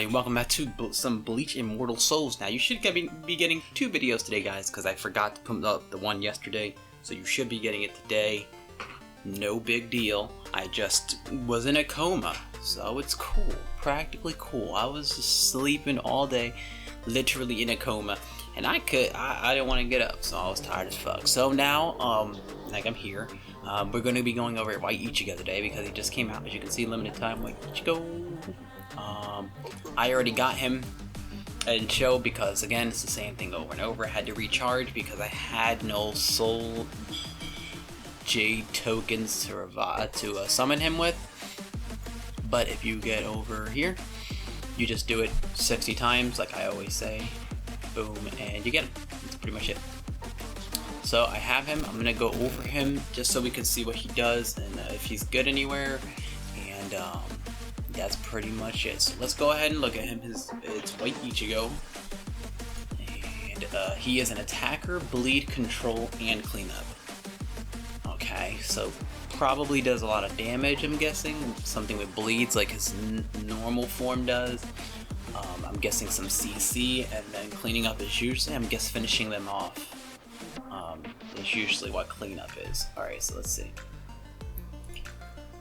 everybody, welcome back to some Bleach Immortal Souls. Now you should be getting 2 videos today, guys, because I forgot to put up the one yesterday, so you should be getting it today. No big deal. I just was in a coma, so it's cool, practically cool. I was just sleeping all day, literally in a coma, and I didn't want to get up, so I was tired as fuck. So now, like I'm here, we're going to be going over White Ichigo today because he just came out. As you can see, limited time White Ichigo. I already got him in show because, again, it's the same thing over and over. I had to recharge because I had no soul jade tokens to summon him with. But if you get over here, you just do it 60 times, like I always say. Boom, and you get him. That's pretty much it. So I have him. I'm gonna go over him just so we can see what he does and if he's good anywhere. And that's pretty much it. So let's go ahead and look at him. It's White Ichigo, and he is an attacker, bleed, control, and cleanup. Okay, so probably does a lot of damage, I'm guessing. Something with bleeds like his normal form does. I'm guessing some CC, and then cleaning up is usually, I'm guess, finishing them off. Is usually what cleanup is. Alright, so let's see.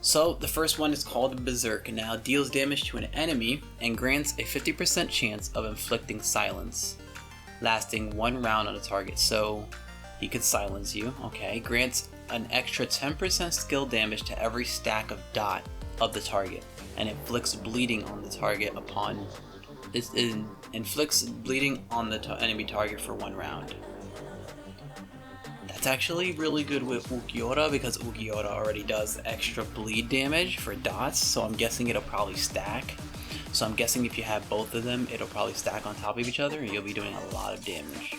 So the first one is called Berserk, and now deals damage to an enemy and grants a 50% chance of inflicting silence, lasting 1 round on a target. So he could silence you. Okay, grants an extra 10% skill damage to every stack of dot of the target, and inflicts bleeding on the target upon this. Inflicts bleeding on the enemy target for 1 round. It's actually really good with Ukiura because Ukiura already does extra bleed damage for dots, so I'm guessing it'll probably stack. So I'm guessing if you have both of them, it'll probably stack on top of each other and you'll be doing a lot of damage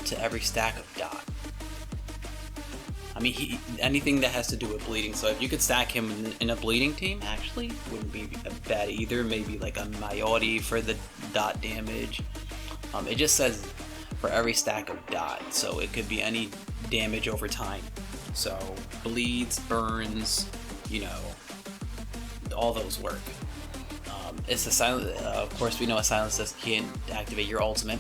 to every stack of dot. I mean, anything that has to do with bleeding, so if you could stack him in a bleeding team, actually wouldn't be bad either. Maybe like a Mayori for the dot damage. It just says for every stack of dot, so it could be any damage over time. So bleeds, burns, you know, all those work. It's a silent. Of course, we know a silence can't activate your ultimate.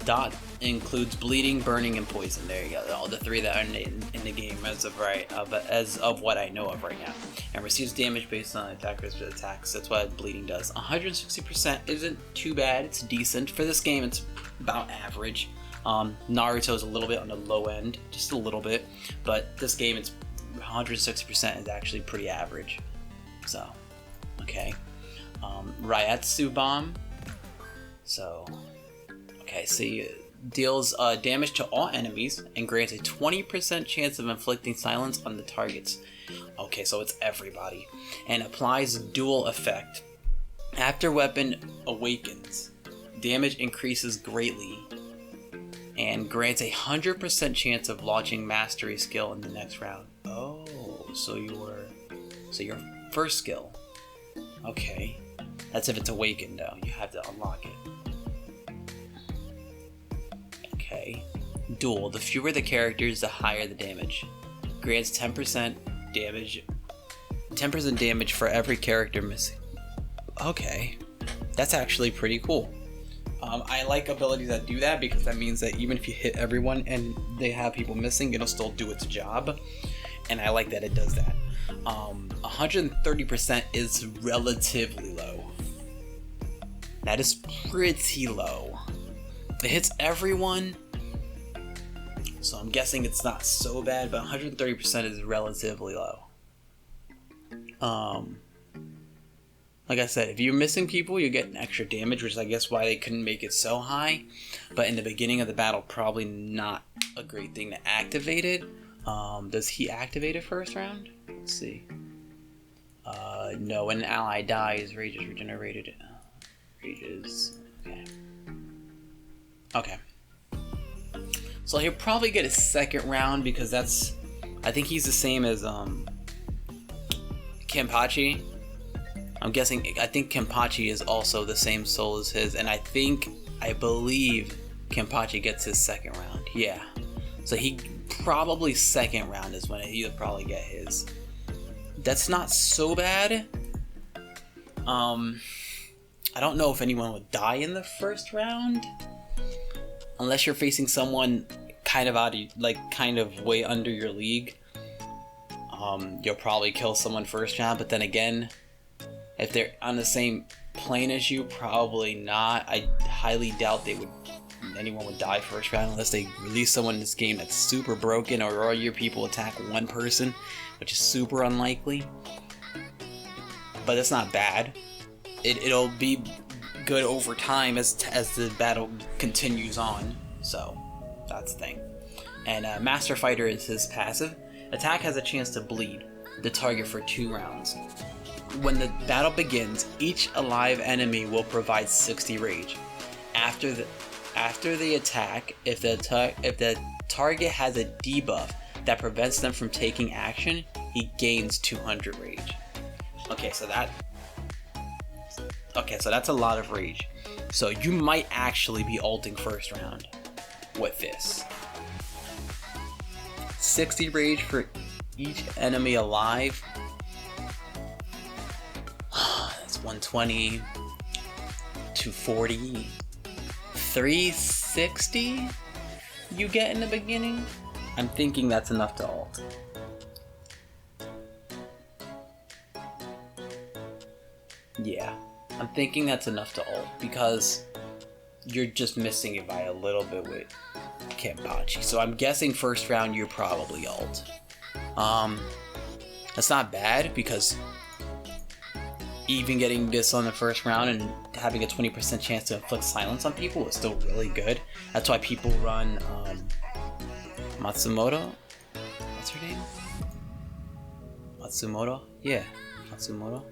Dot includes bleeding, burning, and poison. There you go. All the 3 that are in the game as of what I know of right now. And receives damage based on attacker's attacks. That's what bleeding does. 160% isn't too bad. It's decent for this game. It's about average. Naruto's a little bit on the low end, just a little bit. But this game, it's 160% is actually pretty average. So, okay. Ryatsu Bomb. So, okay, see, deals damage to all enemies and grants a 20% chance of inflicting silence on the targets. Okay, so it's everybody. And applies dual effect. After weapon awakens, damage increases greatly and grants a 100% chance of launching mastery skill in the next round. Oh, so your first skill. Okay. That's if it's awakened, though. You have to unlock it. Okay. Duel. The fewer the characters, the higher the damage. Grants 10% damage. 10% damage for every character missing. Okay. That's actually pretty cool. I like abilities that do that because that means that even if you hit everyone and they have people missing, it'll still do its job. And I like that it does that. 130% is relatively low. That is pretty low. It hits everyone, so I'm guessing it's not so bad, but 130% is relatively low. Like I said, if you're missing people, you get an extra damage, which is I guess why they couldn't make it so high. But in the beginning of the battle, probably not a great thing to activate it. Does he activate it first round? Let's see. No, when an ally dies, rage is regenerated. Rages. Okay. So he'll probably get a second round because I think he's the same as Kenpachi. I think Kenpachi is also the same soul as his, and I believe Kenpachi gets his second round. Yeah. So he probably second round is when he'll probably get his. That's not so bad. I don't know if anyone would die in the first round, unless you're facing someone kind of kind of way under your league. You'll probably kill someone first round, but then again, if they're on the same plane as you, probably not. I highly doubt anyone would die first round unless they release someone in this game that's super broken, or all your people attack one person, which is super unlikely. But it's not bad. It'll be good over time as the battle continues on. So that's the thing. And Master Fighter is his passive. Attack has a chance to bleed the target for 2 rounds. When the battle begins, each alive enemy will provide 60 rage. After the attack, if the target has a debuff that prevents them from taking action, he gains 200 rage. Okay, so that's a lot of rage. So you might actually be ulting first round with this. 60 rage for each enemy alive. That's 120, 240, 360 you get in the beginning. I'm thinking that's enough to ult. Yeah, I'm thinking that's enough to ult because you're just missing it by a little bit with Kenpachi. So I'm guessing first round you're probably ult. That's not bad because even getting this on the first round and having a 20% chance to inflict silence on people is still really good. That's why people run Matsumoto. What's her name? Matsumoto? Yeah, Matsumoto.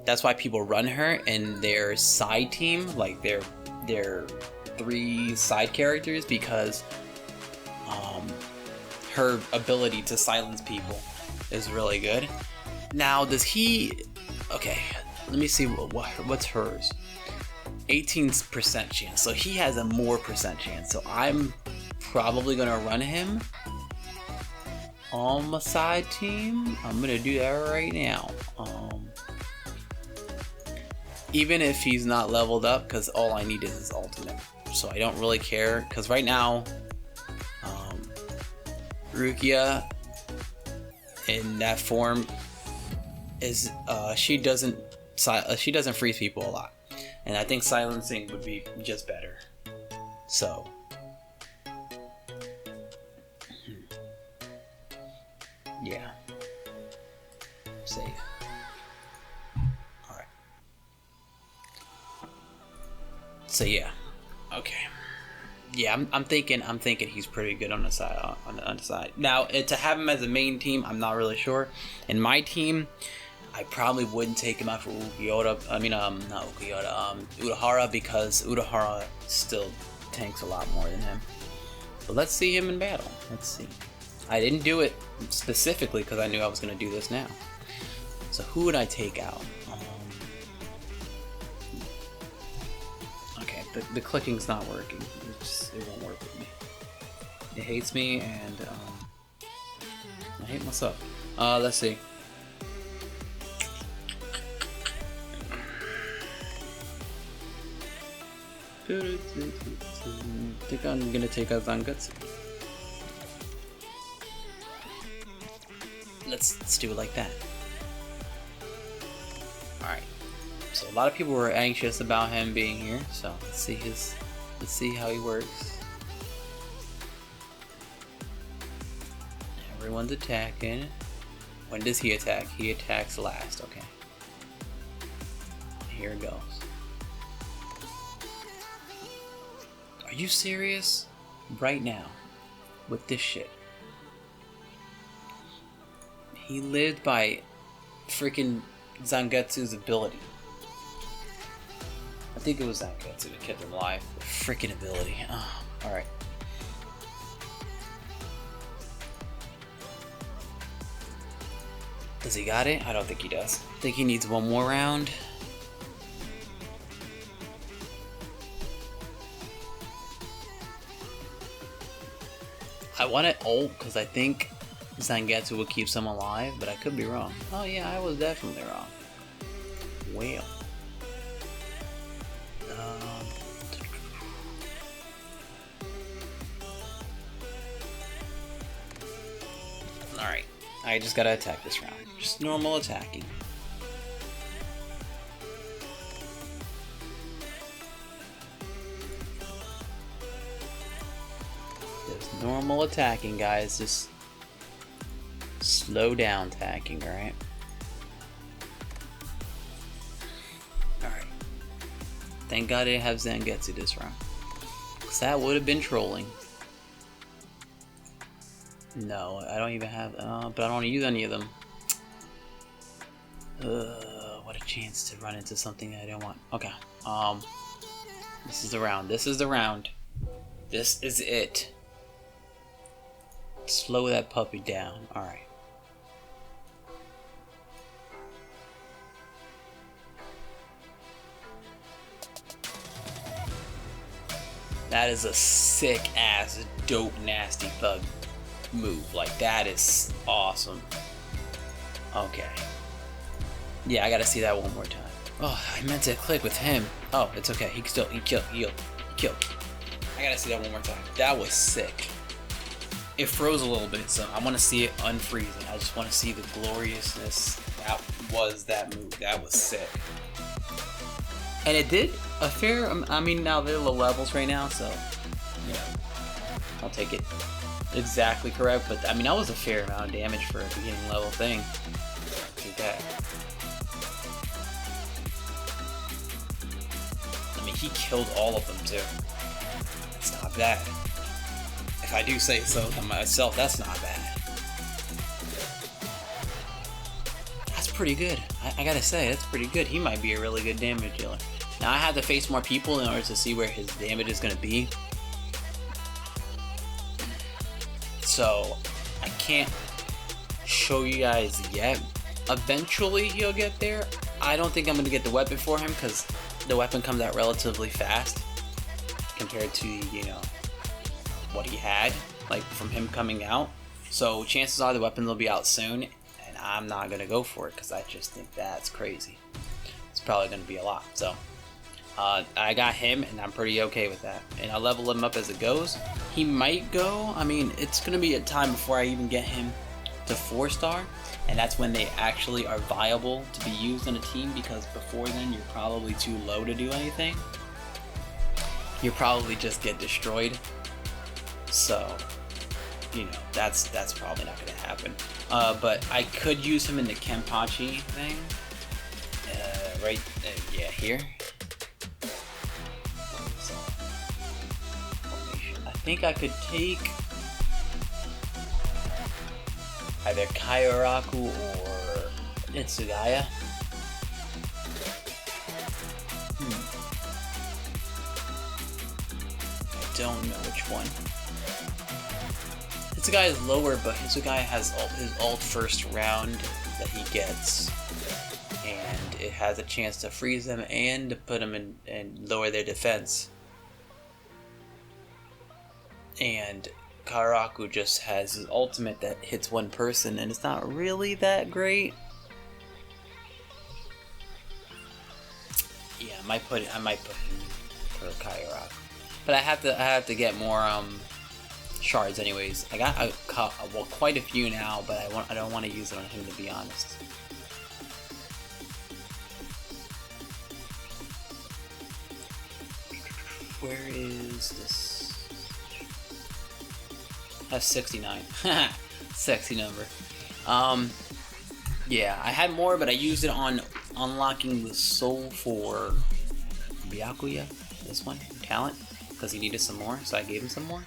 That's why people run her in their side team, like their 3 side characters, because her ability to silence people is really good. Now, does he... Okay, let me see what's hers. 18% chance, so he has a more percent chance. So I'm probably gonna run him on my side team. I'm gonna do that right now. Even if he's not leveled up, because all I need is his ultimate. So I don't really care, because right now, Rukia in that form is she doesn't freeze people a lot, and I think silencing would be just better. So yeah, save. All right. So yeah, okay. Yeah, I'm thinking he's pretty good on the side. On the side. Now, to have him as a main team, I'm not really sure. In my team, I probably wouldn't take him out for Ukiyoda. I mean, not Ukiyoda. Urahara, because Urahara still tanks a lot more than him. But let's see him in battle. Let's see. I didn't do it specifically because I knew I was going to do this now. So who would I take out? Okay, the clicking's not working. It won't work with me. It hates me, and I hate myself. Let's see. I think I'm gonna take out Zangetsu. Let's do it like that. Alright. So a lot of people were anxious about him being here, so let's see how he works. Everyone's attacking. When does he attack? He attacks last, okay. Here it goes. Are you serious? Right now. With this shit. He lived by freaking Zangetsu's ability. I think it was Zangetsu that kept him alive. Freaking ability. Oh, alright. Does he got it? I don't think he does. I think he needs one more round. I want to ult because I think Zangetsu will keep some alive, but I could be wrong. Oh yeah, I was definitely wrong. Well. Alright, I just gotta attack this round. Just normal attacking. Just normal attacking, guys. Just slow down attacking, alright? Alright. Thank God I didn't have Zangetsu this round. Because that would have been trolling. No, I don't even have, but I don't want to use any of them. What a chance to run into something I don't want. Okay, this is the round. This is the round. This is it. Slow that puppy down. Alright. That is a sick ass, dope, nasty thug move. Like, that is awesome. Okay. Yeah, I gotta see that one more time. Oh, I meant to click with him. Oh, it's okay. He killed. I gotta see that one more time. That was sick. It froze a little bit, so I want to see it unfreezing. I just want to see the gloriousness. That was that move. That was sick. And it did a fair, I mean, now they're low levels right now, so, you know, I'll take it exactly correct, but I mean, that was a fair amount of damage for a beginning level thing. Take that. I mean, he killed all of them too. That's not bad. If I do say so myself, that's not bad. That's pretty good. I gotta say, that's pretty good. He might be a really good damage dealer. Now I have to face more people in order to see where his damage is gonna be. So I can't show you guys yet. Eventually he'll get there. I don't think I'm gonna get the weapon for him because the weapon comes out relatively fast compared to, you know, what he had, like from him coming out. So chances are the weapon will be out soon, and I'm not gonna go for it because I just think that's crazy. It's probably gonna be a lot. So I got him, and I'm pretty okay with that. And I'll level him up as it goes. He might go. I mean, it's gonna be a time before I even get him to 4-star, and that's when they actually are viable to be used on a team, because before then you're probably too low to do anything. You probably just get destroyed. So, you know, that's probably not going to happen. But I could use him in the Kenpachi thing. Yeah, here. I think I could take either Kaioraku or Itsugaya. I don't know which one. Hitsugai is lower, but Hitsugai has his ult first round that he gets, and it has a chance to freeze them and to put them in and lower their defense. And Kaioraku just has his ultimate that hits one person, and it's not really that great. Yeah, I might put him for Kaioraku, but I have to get more shards anyways. I got quite a few now, but I don't want to use it on him, to be honest. Where is this? I have 69. Sexy number. Yeah, I had more, but I used it on unlocking the soul for Byakuya, this one, talent, because he needed some more, so I gave him some more.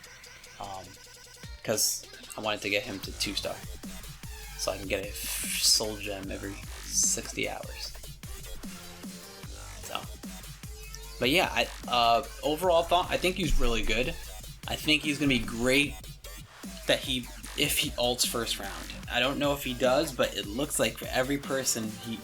Because I wanted to get him to 2-star, so I can get a soul gem every 60 hours. So, but yeah, overall thought, I think he's really good. I think he's gonna be great that if he ults first round. I don't know if he does, but it looks like for every person he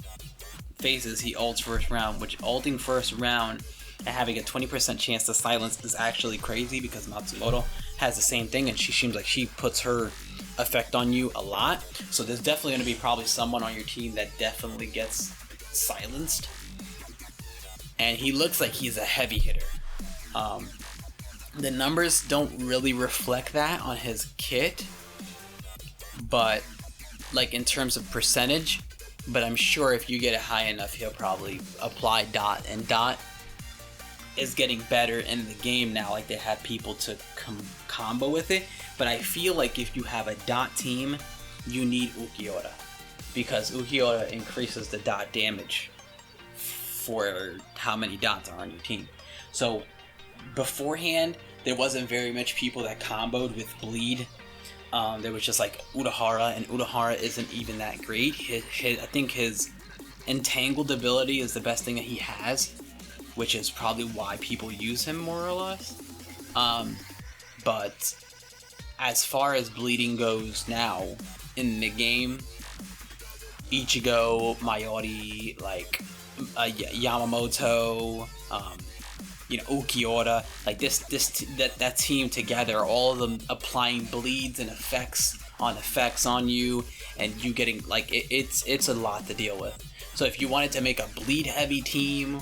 faces, he ults first round, which ulting first round and having a 20% chance to silence is actually crazy, because Matsumoto has the same thing, and she seems like she puts her effect on you a lot. So there's definitely going to be probably someone on your team that definitely gets silenced, and he looks like he's a heavy hitter. The numbers don't really reflect that on his kit, but like in terms of percentage, but I'm sure if you get it high enough, he'll probably apply dot, and dot is getting better in the game now. Like, they have people to combo with it, but I feel like if you have a dot team, you need Ukiura, because Ukiura increases the dot damage for how many dots are on your team. So beforehand, there wasn't very much people that comboed with bleed. There was just like Urahara, and Urahara isn't even that great. I think his entangled ability is the best thing that he has, which is probably why people use him more or less. But as far as bleeding goes now in the game, Ichigo, Mayori, like Yamamoto, Ukiura, like that team together, all of them applying bleeds and effects on you, and you getting like it's a lot to deal with. So if you wanted to make a bleed heavy team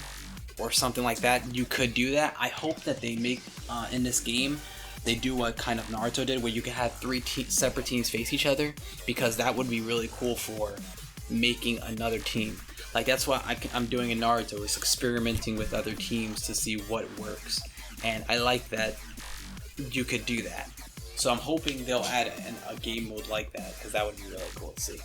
or something like that, you could do that. I hope that they make in this game, they do what kind of Naruto did, where you can have three separate teams face each other, because that would be really cool for making another team. Like, that's what I'm doing in Naruto, is experimenting with other teams to see what works, and I like that you could do that. So I'm hoping they'll add a game mode like that, because that would be really cool to see.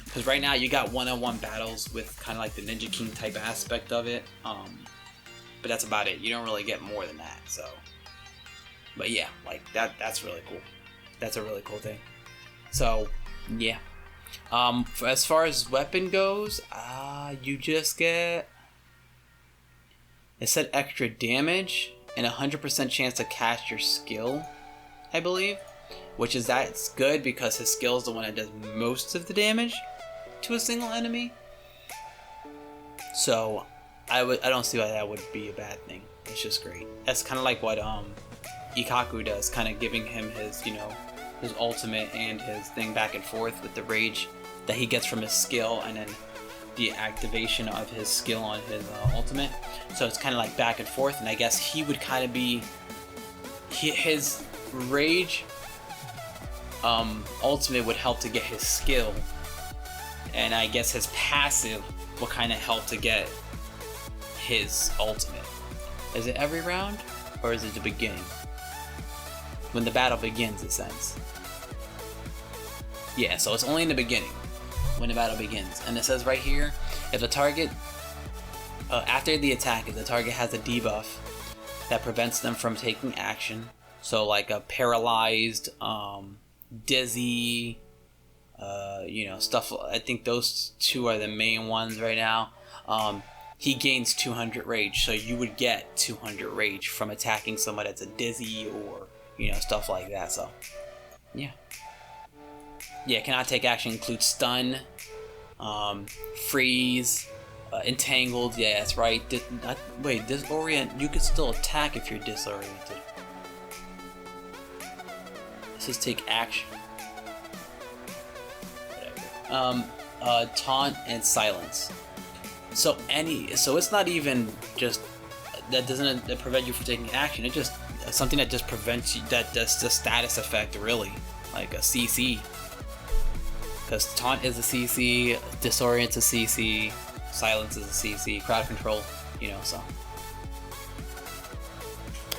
Because right now you got one-on-one battles with kind of like the Ninja King type aspect of it, but that's about it. You don't really get more than that. So, but yeah, like that's really cool. That's a really cool thing. So yeah. As far as weapon goes, you just get, it said extra damage and 100% chance to cast your skill, I believe, which is, that's good, because his skill is the one that does most of the damage to a single enemy. So I don't see why that would be a bad thing. It's just great. That's kind of like what Ikaku does, kind of giving him his, his ultimate and his thing back and forth with the rage that he gets from his skill, and then the activation of his skill on his ultimate. So it's kind of like back and forth, and I guess he would kind of be, his rage ultimate would help to get his skill, and I guess his passive will kind of help to get his ultimate. Is it every round, or is it the beginning? When the battle begins, it says. Yeah, so it's only in the beginning, when the battle begins. And it says right here, if the target, after the attack, if the target has a debuff that prevents them from taking action, so like a paralyzed, dizzy, stuff, I think those two are the main ones right now, he gains 200 rage, so you would get 200 rage from attacking someone that's a dizzy, or stuff like that. So yeah, cannot take action includes stun, freeze, entangled. Yeah, that's right. Wait, disorient. You can still attack if you're disoriented. This is take action. Whatever. Taunt and silence. So it's not even just that doesn't prevent you from taking action. It just something that just prevents you. That does the status effect, really, like a CC. Because taunt is a CC, disorient is a CC, silence is a CC, crowd control, so.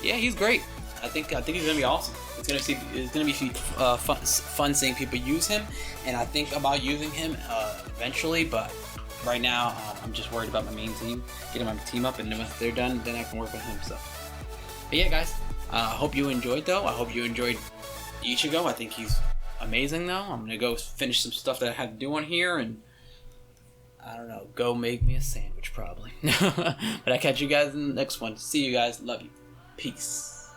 Yeah, he's great. I think he's gonna be awesome. It's gonna be fun seeing people use him, and I think about using him eventually. But right now, I'm just worried about my main team, getting my team up, and then once they're done, then I can work with him. So, but yeah, guys, I hope you enjoyed. Though I hope you enjoyed Ichigo. I think he's amazing. Though I'm gonna go finish some stuff that I had to do on here, and I don't know, go make me a sandwich probably. But I catch you guys in the next one. See you guys. Love you. Peace.